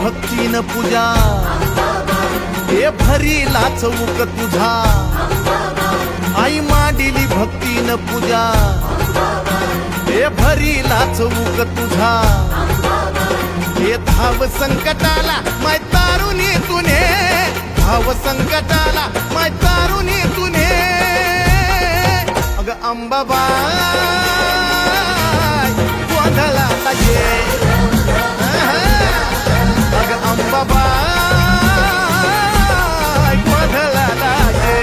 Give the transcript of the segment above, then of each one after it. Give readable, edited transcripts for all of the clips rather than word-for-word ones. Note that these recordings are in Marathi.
भक्तीन पूजा हे भरीला चौक तुझा आई मांडिली भक्तीन पूजा हे भरीला चौक तुझा हे धाव संकटाला माय तारुणी तुने धाव संकटाला माय तारुणी तुने अग अंबाबाई गोंधळाला ये अग अंबाबाई गोंधळाला ये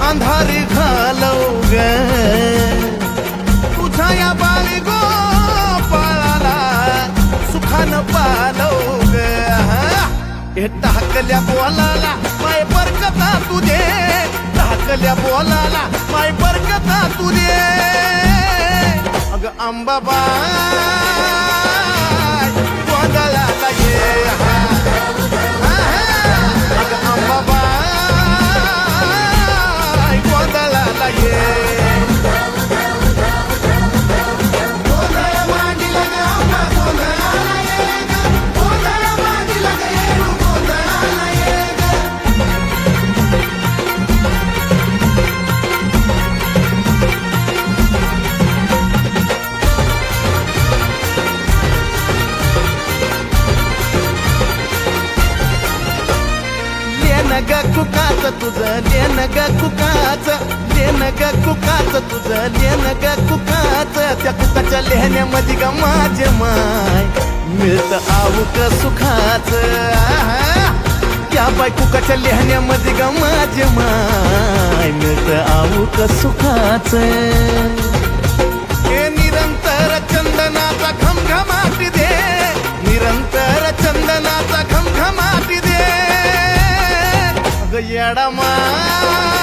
अंधार घालव ग तुझ्या या बाळी गोपाळाला सुखानं पालव ग हे टाकल्या बोलाला माय बरकता तुझे टाकल्या बोलाला माय बरकता तुझे अग अंबाबाई गोंधळाला ये अग अंबाबाई गोंधळाला ये ग कुकाच तुझं लेन ग कुकाच लेन ग कुकाच तुझं लेन ग कुकाच त्या कुकाच्या लेहण्यामध्ये ग माझे माय मिळत आऊक सुखाच त्या बाय कुकाच्या लेहण्यामध्ये ग माझे माय मिळत आऊक सुखाच हे निरंतर चंदनाचा घमघमाट दे निरंतर चंदनाचा घमघमाट दे येडा मा